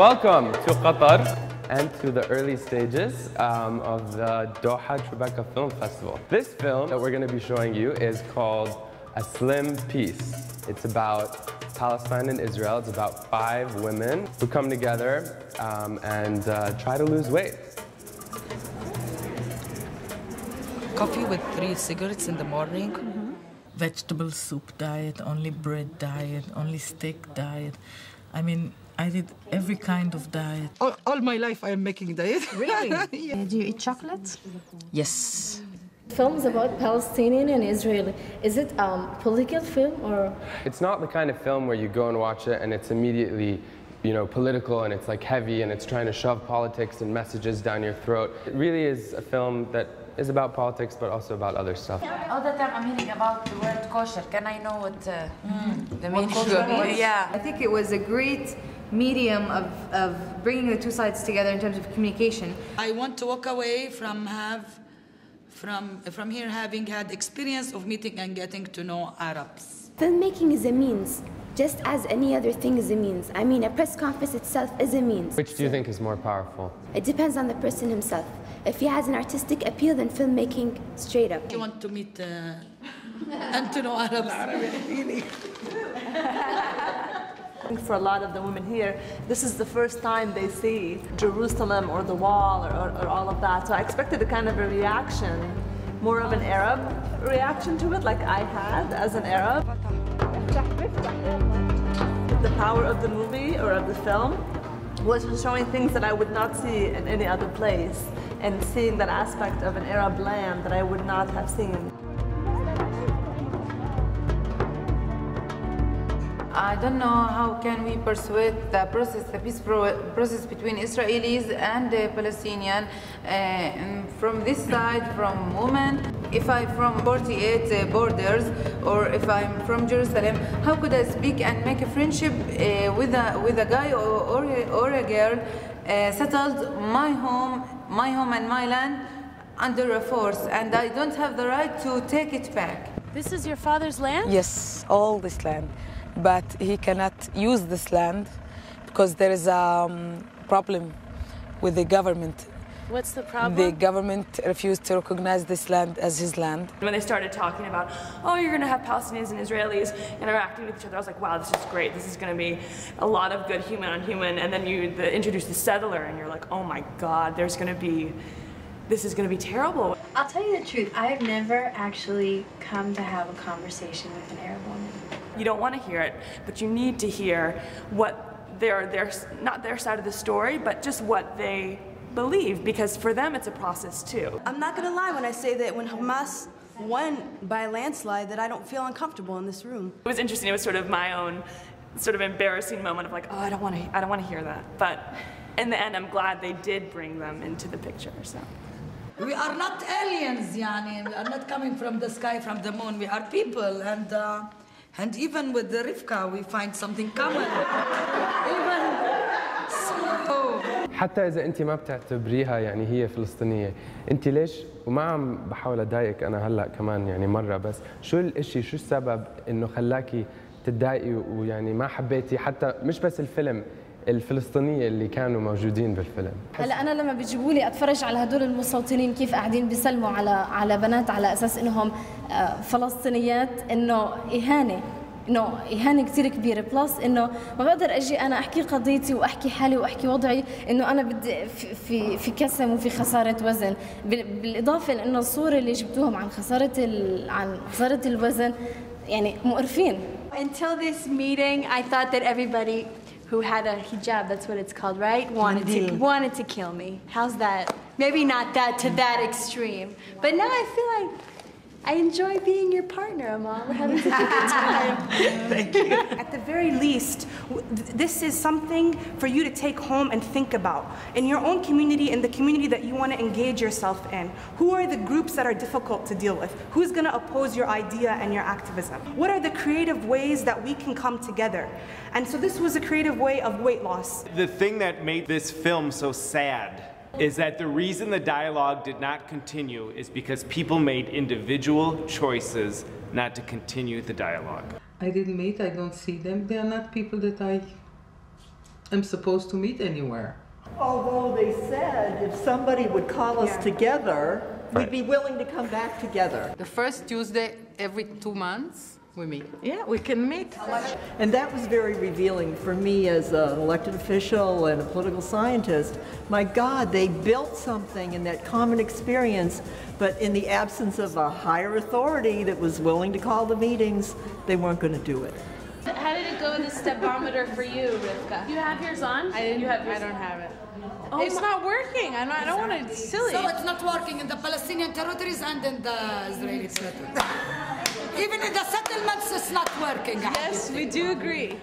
Welcome to Qatar and to the early stages of the Doha Tribeca Film Festival. This film that we're going to be showing you is called A Slim Peace. It's about Palestine and Israel. It's about 5 women who come together and try to lose weight. Coffee with 3 cigarettes in the morning. Vegetable soup diet, only bread diet, only steak diet. I mean, I did every kind of diet. All my life I am making diet. Really? Yeah. Do you eat chocolate? Yes. Films about Palestinian and Israeli. Is it a political film or? It's not the kind of film where you go and watch it and it's immediately, you know, political and it's like heavy and it's trying to shove politics and messages down your throat. It really is a film that is about politics but also about other stuff. All the time I'm hearing about the word kosher. Can I know what the meaning of it? Yeah. I think it was a great medium of bringing the 2 sides together in terms of communication. I want to walk away from here having had experience of meeting and getting to know Arabs. Filmmaking is a means, just as any other thing is a means. I mean, a press conference itself is a means. Which do you think is more powerful? It depends on the person himself. If he has an artistic appeal, then filmmaking straight up. You want to meet and to know Arabs. For a lot of the women here, this is the first time they see Jerusalem or the wall or all of that. So I expected a kind of a reaction, more of an Arab reaction to it, like I had as an Arab. The power of the movie or of the film was showing things that I would not see in any other place and seeing that aspect of an Arab land that I would not have seen. I don't know how can we persuade the peace process between Israelis and Palestinians. From this side, from women, if I'm from 48 borders, or if I'm from Jerusalem, how could I speak and make a friendship with a guy or a girl settled my home and my land under a force, and I don't have the right to take it back. This is your father's land? Yes, all this land. But he cannot use this land because there is a problem with the government. What's the problem? The government refused to recognize this land as his land. When they started talking about, oh, you're going to have Palestinians and Israelis interacting with each other, I was like, wow, this is great. This is going to be a lot of good human on human. And then you introduce the settler, and you're like, oh my God, this is going to be terrible. I'll tell you the truth. I've never actually come to have a conversation with an Arab woman. You don't want to hear it, but you need to hear what not their side of the story, but just what they believe, because for them it's a process too. I'm not going to lie when I say that when Hamas won by a landslide that I don't feel uncomfortable in this room. It was interesting. It was sort of my own sort of embarrassing moment of like, oh, I don't want to hear that. But in the end, I'm glad they did bring them into the picture. So. We are not aliens, yani. We are not coming from the sky, from the moon. We are people, and even with the Rivka, we find something common. Even so. حتى إذا أنت ما بتعتبريها يعني هي فلسطينية، أنت ليش وما عم بحاول أضايقك أنا هلا كمان يعني مرة، بس شو الإشي شو السبب إنه خلاكي تتضايقي ويعني ما حبيتي حتى مش بس الفيلم الفلسطينية اللي كانوا موجودين بالفيلم؟ هلا أنا لما بيجيبوا لي أتفرج على هدول المستوطنين كيف قاعدين بيسلموا على بنات على أساس إنهم فلسطينيات، إنه إهانة كثير كبيرة، بلس إنه ما بقدر أجي أنا أحكي قضيتي وأحكي حالي وأحكي وضعي إنه أنا بدي في كسم وفي خسارة وزن، بالإضافة لإنه الصورة اللي جبتوهم عن خسارة الوزن يعني مقرفين. Until this meeting, I thought that everybody who had a hijab, that's what it's called, right? Wanted to kill me. How's that? Maybe not that to that extreme. But now I feel like I enjoy being your partner, Amal. We're having such a good time. Thank you. At the very least, this is something for you to take home and think about. In your own community, in the community that you want to engage yourself in, who are the groups that are difficult to deal with? Who's going to oppose your idea and your activism? What are the creative ways that we can come together? And so this was a creative way of weight loss. The thing that made this film so sad is that the reason the dialogue did not continue is because people made individual choices not to continue the dialogue. I didn't meet, I don't see them. They are not people that I'm supposed to meet anywhere. Although they said if somebody would call us together, we'd be willing to come back together. The first Tuesday every 2 months, we meet. Yeah, we can meet. And that was very revealing for me as an elected official and a political scientist. My God, they built something in that common experience, but in the absence of a higher authority that was willing to call the meetings, they weren't going to do it. How did it go with the stepometer for you, Rivka? You have yours on? I don't have it. Oh, it's not working. I don't want to. It's silly. So it's not working in the Palestinian territories and in the Israeli territories. Even in the settlements, it's not working. Yes, we do agree.